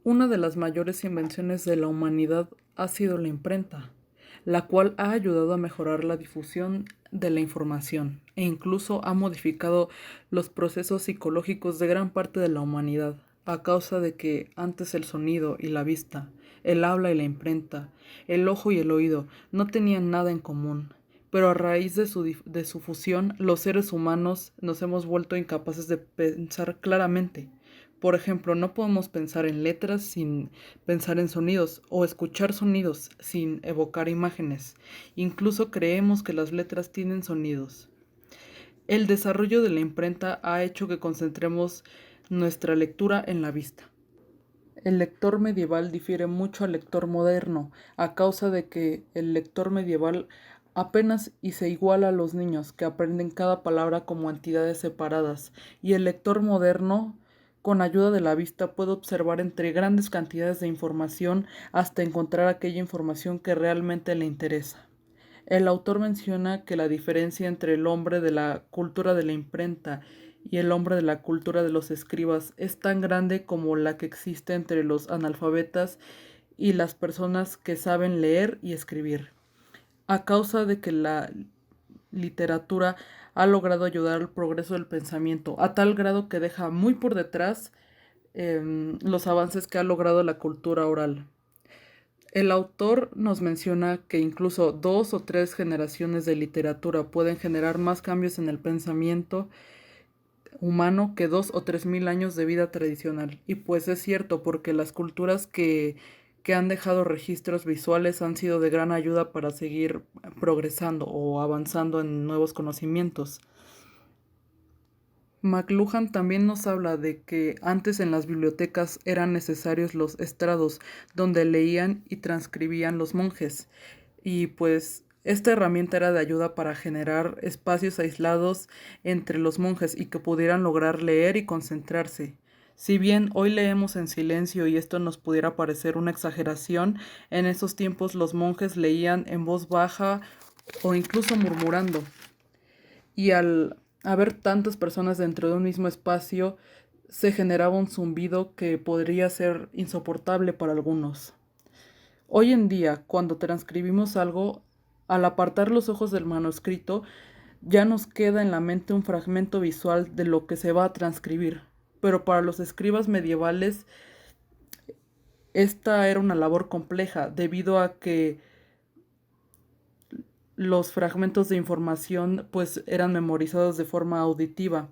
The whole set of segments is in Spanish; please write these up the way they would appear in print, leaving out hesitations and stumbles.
Una de las mayores invenciones de la humanidad ha sido la imprenta, la cual ha ayudado a mejorar la difusión de la información e incluso ha modificado los procesos psicológicos de gran parte de la humanidad, a causa de que antes el sonido y la vista, el habla y la imprenta, el ojo y el oído no tenían nada en común. Pero a raíz de su fusión, los seres humanos nos hemos vuelto incapaces de pensar claramente. Por ejemplo, no podemos pensar en letras sin pensar en sonidos o escuchar sonidos sin evocar imágenes. Incluso creemos que las letras tienen sonidos. El desarrollo de la imprenta ha hecho que concentremos nuestra lectura en la vista. El lector medieval difiere mucho al lector moderno, a causa de que el lector medieval apenas y se iguala a los niños, que aprenden cada palabra como entidades separadas, y el lector moderno, con ayuda de la vista, puede observar entre grandes cantidades de información hasta encontrar aquella información que realmente le interesa. El autor menciona que la diferencia entre el hombre de la cultura de la imprenta y el hombre de la cultura de los escribas es tan grande como la que existe entre los analfabetas y las personas que saben leer y escribir, a causa de que la literatura ha logrado ayudar al progreso del pensamiento, a tal grado que deja muy por detrás los avances que ha logrado la cultura oral. El autor nos menciona que incluso 2 o 3 generaciones de literatura pueden generar más cambios en el pensamiento humano que 2 o 3 mil años de vida tradicional. Y pues es cierto, porque las culturas que han dejado registros visuales han sido de gran ayuda para seguir progresando o avanzando en nuevos conocimientos. McLuhan también nos habla de que antes en las bibliotecas eran necesarios los estrados donde leían y transcribían los monjes, y pues esta herramienta era de ayuda para generar espacios aislados entre los monjes y que pudieran lograr leer y concentrarse. Si bien hoy leemos en silencio y esto nos pudiera parecer una exageración, en esos tiempos los monjes leían en voz baja o incluso murmurando. Y al haber tantas personas dentro de un mismo espacio, se generaba un zumbido que podría ser insoportable para algunos. Hoy en día, cuando transcribimos algo, al apartar los ojos del manuscrito, ya nos queda en la mente un fragmento visual de lo que se va a transcribir. Pero para los escribas medievales, esta era una labor compleja, debido a que los fragmentos de información pues eran memorizados de forma auditiva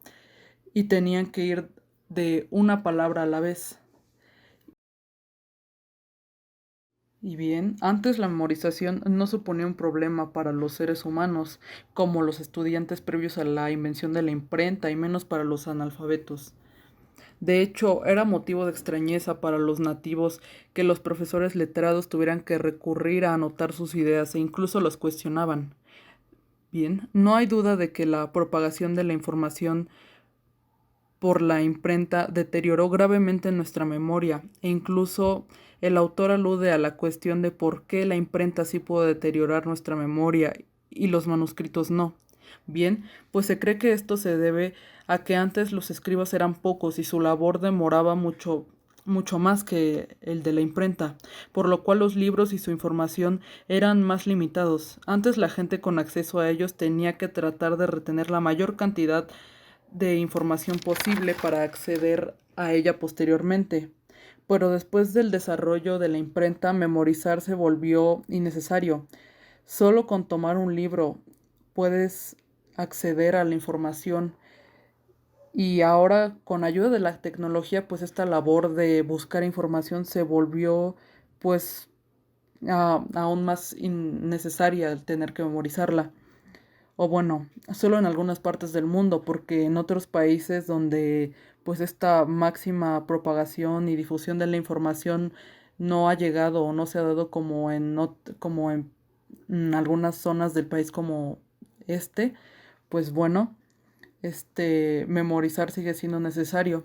y tenían que ir de una palabra a la vez. Y bien, antes la memorización no suponía un problema para los seres humanos, como los estudiantes previos a la invención de la imprenta, y menos para los analfabetos. De hecho, era motivo de extrañeza para los nativos que los profesores letrados tuvieran que recurrir a anotar sus ideas e incluso los cuestionaban. Bien, no hay duda de que la propagación de la información por la imprenta deterioró gravemente nuestra memoria, e incluso el autor alude a la cuestión de por qué la imprenta sí pudo deteriorar nuestra memoria y los manuscritos no. Bien, pues se cree que esto se debe a que antes los escribas eran pocos y su labor demoraba mucho más que el de la imprenta, por lo cual los libros y su información eran más limitados. Antes la gente con acceso a ellos tenía que tratar de retener la mayor cantidad de información posible para acceder a ella posteriormente. Pero después del desarrollo de la imprenta, memorizar se volvió innecesario. Solo con tomar un libro puedes acceder a la información, y ahora con ayuda de la tecnología pues esta labor de buscar información se volvió pues aún más innecesaria el tener que memorizarla. O bueno, solo en algunas partes del mundo, porque en otros países donde pues esta máxima propagación y difusión de la información no ha llegado o no se ha dado como en algunas zonas del país como este, pues bueno, memorizar sigue siendo necesario.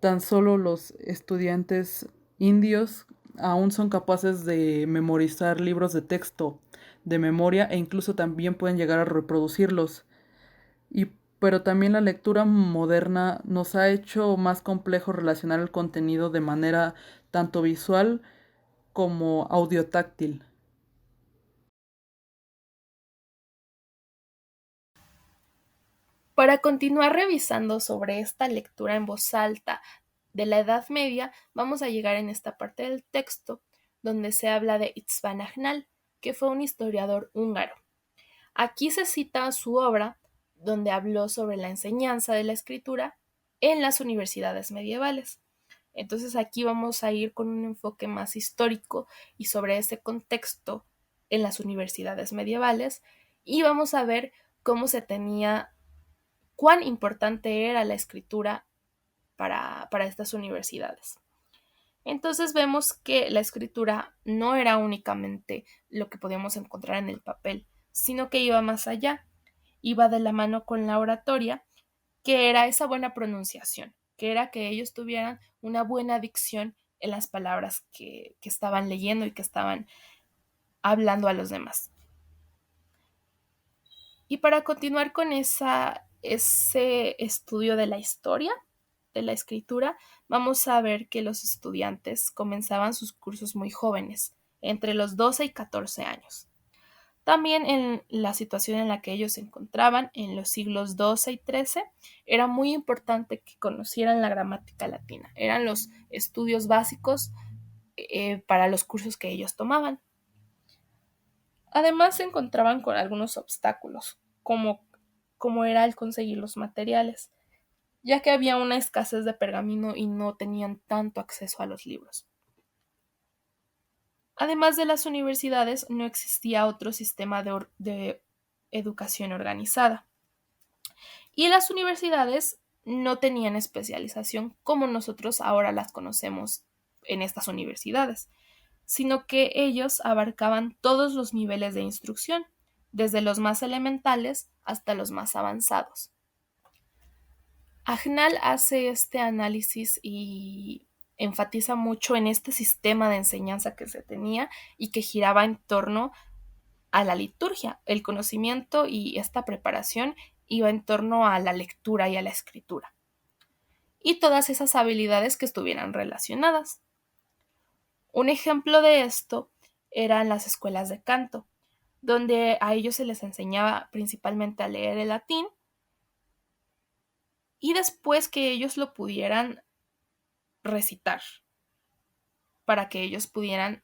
Tan solo los estudiantes indios aún son capaces de memorizar libros de texto de memoria e incluso también pueden llegar a reproducirlos. Y, pero también la lectura moderna nos ha hecho más complejo relacionar el contenido de manera tanto visual como audiotáctil. Para continuar revisando sobre esta lectura en voz alta de la Edad Media, vamos a llegar en esta parte del texto donde se habla de István Agnál, que fue un historiador húngaro. Aquí se cita su obra donde habló sobre la enseñanza de la escritura en las universidades medievales. Entonces aquí vamos a ir con un enfoque más histórico y sobre ese contexto en las universidades medievales y vamos a ver cómo se tenía, cuán importante era la escritura para estas universidades. Entonces vemos que la escritura no era únicamente lo que podíamos encontrar en el papel, sino que iba más allá, iba de la mano con la oratoria, que era esa buena pronunciación, que era que ellos tuvieran una buena dicción en las palabras que estaban leyendo y que estaban hablando a los demás. Y para continuar con ese estudio de la historia, de la escritura, vamos a ver que los estudiantes comenzaban sus cursos muy jóvenes, entre los 12 y 14 años. También en la situación en la que ellos se encontraban, en los siglos XII y XIII, era muy importante que conocieran la gramática latina. Eran los estudios básicos para los cursos que ellos tomaban. Además, se encontraban con algunos obstáculos, como era el conseguir los materiales, ya que había una escasez de pergamino y no tenían tanto acceso a los libros. Además de las universidades, no existía otro sistema de educación organizada. Y las universidades no tenían especialización como nosotros ahora las conocemos en estas universidades, sino que ellos abarcaban todos los niveles de instrucción, desde los más elementales hasta los más avanzados. Agnal hace este análisis y enfatiza mucho en este sistema de enseñanza que se tenía y que giraba en torno a la liturgia. El conocimiento y esta preparación iba en torno a la lectura y a la escritura. Y todas esas habilidades que estuvieran relacionadas. Un ejemplo de esto eran las escuelas de canto, donde a ellos se les enseñaba principalmente a leer el latín y después que ellos lo pudieran recitar, para que ellos pudieran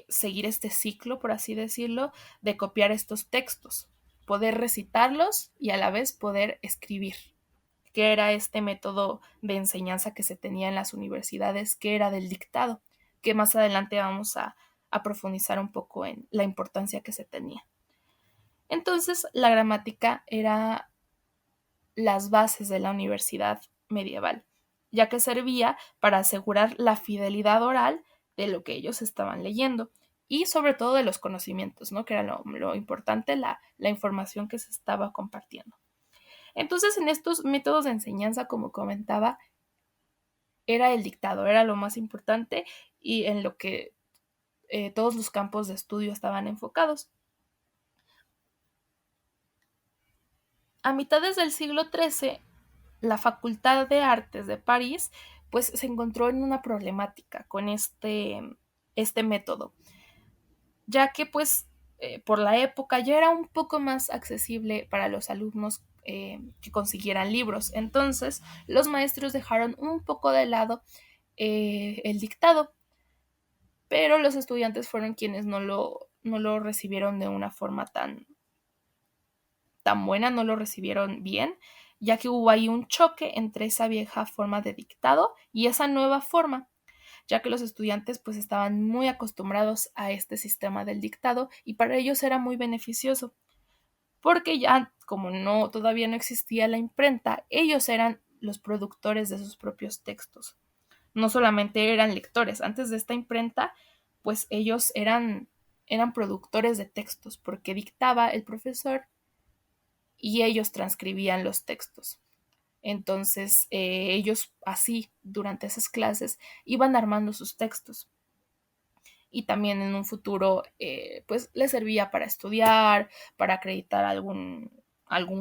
seguir este ciclo, por así decirlo, de copiar estos textos, poder recitarlos y a la vez poder escribir, que era este método de enseñanza que se tenía en las universidades, que era del dictado, que más adelante vamos a profundizar un poco en la importancia que se tenía. Entonces, la gramática era las bases de la universidad medieval, ya que servía para asegurar la fidelidad oral de lo que ellos estaban leyendo y sobre todo de los conocimientos, ¿no? Que era lo importante, la información que se estaba compartiendo. Entonces, en estos métodos de enseñanza, como comentaba, era el dictado, era lo más importante y en lo que todos los campos de estudio estaban enfocados. A mitades del siglo XIII, la Facultad de Artes de París pues se encontró en una problemática con este método, ya que pues por la época ya era un poco más accesible para los alumnos que consiguieran libros. Entonces los maestros dejaron un poco de lado el dictado, pero los estudiantes fueron quienes no lo recibieron de una forma tan buena, no lo recibieron bien, ya que hubo ahí un choque entre esa vieja forma de dictado y esa nueva forma, ya que los estudiantes pues estaban muy acostumbrados a este sistema del dictado y para ellos era muy beneficioso, porque ya como todavía no existía la imprenta, ellos eran los productores de sus propios textos. No solamente eran lectores, antes de esta imprenta, pues ellos eran productores de textos, porque dictaba el profesor y ellos transcribían los textos. Entonces, ellos así, durante esas clases, iban armando sus textos. Y también en un futuro, pues les servía para estudiar, para acreditar algún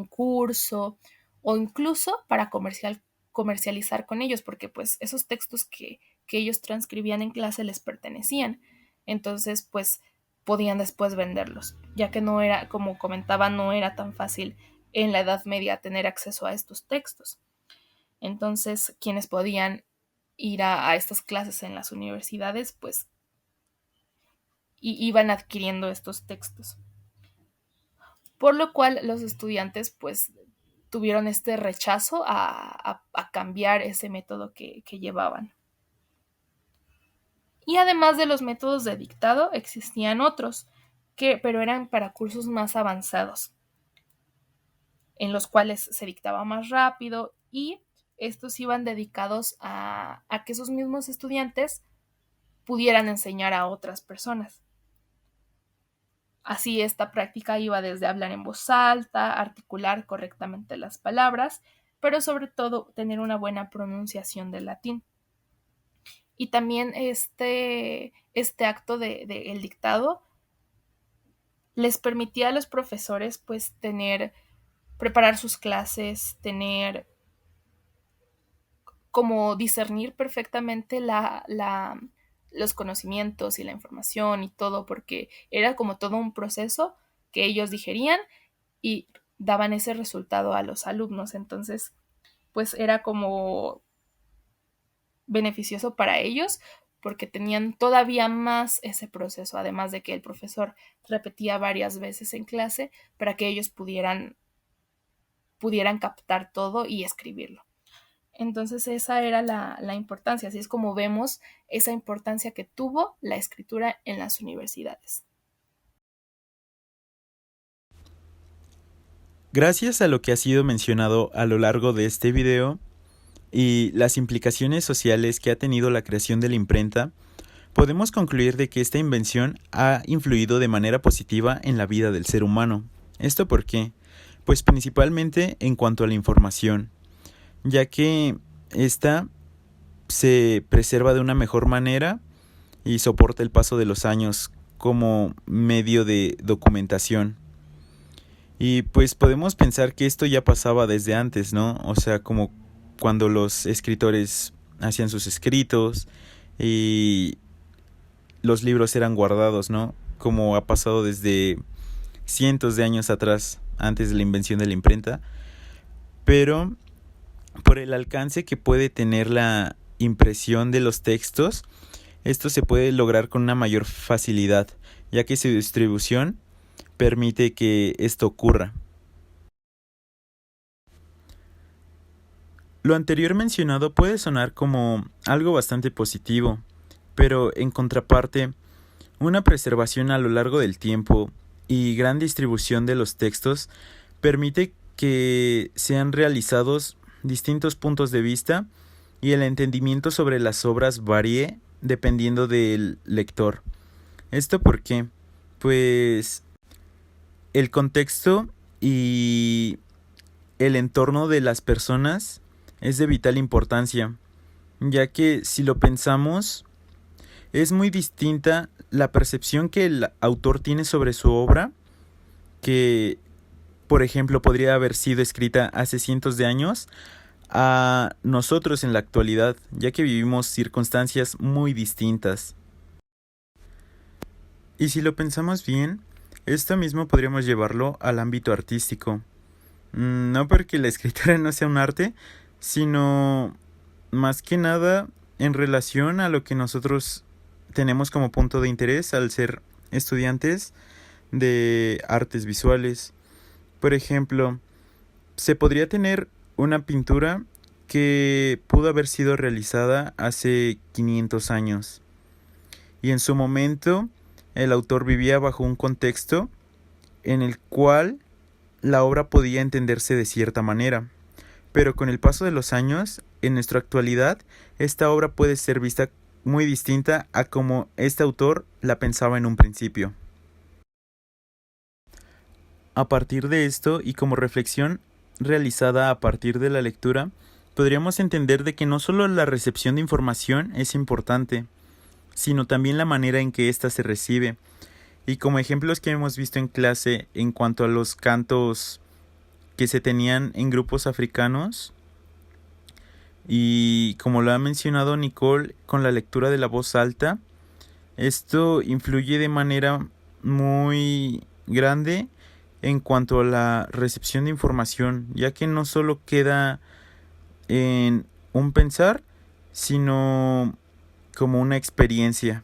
curso o incluso para comercializar con ellos, porque pues esos textos que que ellos transcribían en clase les pertenecían. Entonces, pues podían después venderlos, ya que no era, como comentaba, no era tan fácil en la Edad Media tener acceso a estos textos. Entonces, quienes podían ir a estas clases en las universidades, pues iban adquiriendo estos textos. Por lo cual los estudiantes pues tuvieron este rechazo a cambiar ese método que llevaban. Y además de los métodos de dictado, existían otros, pero eran para cursos más avanzados, en los cuales se dictaba más rápido y estos iban dedicados a que esos mismos estudiantes pudieran enseñar a otras personas. Así esta práctica iba desde hablar en voz alta, articular correctamente las palabras, pero sobre todo tener una buena pronunciación del latín. Y también este acto el dictado les permitía a los profesores pues preparar sus clases, tener como discernir perfectamente los conocimientos y la información y todo, porque era como todo un proceso que ellos digerían y daban ese resultado a los alumnos. Entonces, pues era como beneficioso para ellos porque tenían todavía más ese proceso, además de que el profesor repetía varias veces en clase para que ellos pudieran captar todo y escribirlo. Entonces esa era la importancia, así es como vemos esa importancia que tuvo la escritura en las universidades. Gracias a lo que ha sido mencionado a lo largo de este video y las implicaciones sociales que ha tenido la creación de la imprenta, podemos concluir de que esta invención ha influido de manera positiva en la vida del ser humano. ¿Esto por qué? Pues principalmente en cuanto a la información, ya que esta se preserva de una mejor manera y soporta el paso de los años como medio de documentación. Y pues podemos pensar que esto ya pasaba desde antes, ¿no? O sea, como cuando los escritores hacían sus escritos y los libros eran guardados, ¿no? Como ha pasado desde cientos de años atrás, antes de la invención de la imprenta. Pero por el alcance que puede tener la impresión de los textos, esto se puede lograr con una mayor facilidad, ya que su distribución permite que esto ocurra. Lo anterior mencionado puede sonar como algo bastante positivo, pero en contraparte, una preservación a lo largo del tiempo y gran distribución de los textos permite que sean realizados distintos puntos de vista y el entendimiento sobre las obras varíe dependiendo del lector. ¿Esto por qué? Pues el contexto y el entorno de las personas es de vital importancia, ya que si lo pensamos, es muy distinta la percepción que el autor tiene sobre su obra, que por ejemplo podría haber sido escrita hace cientos de años, a nosotros en la actualidad, ya que vivimos circunstancias muy distintas. Y si lo pensamos bien, esto mismo podríamos llevarlo al ámbito artístico. No porque la escritura no sea un arte, sino más que nada en relación a lo que nosotros tenemos como punto de interés al ser estudiantes de artes visuales. Por ejemplo, se podría tener una pintura que pudo haber sido realizada hace 500 años y en su momento el autor vivía bajo un contexto en el cual la obra podía entenderse de cierta manera, pero con el paso de los años, en nuestra actualidad, esta obra puede ser vista muy distinta a como este autor la pensaba en un principio. A partir de esto y como reflexión realizada a partir de la lectura, podríamos entender de que no solo la recepción de información es importante, sino también la manera en que ésta se recibe. Y como ejemplos que hemos visto en clase en cuanto a los cantos que se tenían en grupos africanos, Y como lo ha mencionado Nicole, con la lectura de la voz alta, esto influye de manera muy grande en cuanto a la recepción de información, ya que no solo queda en un pensar, sino como una experiencia.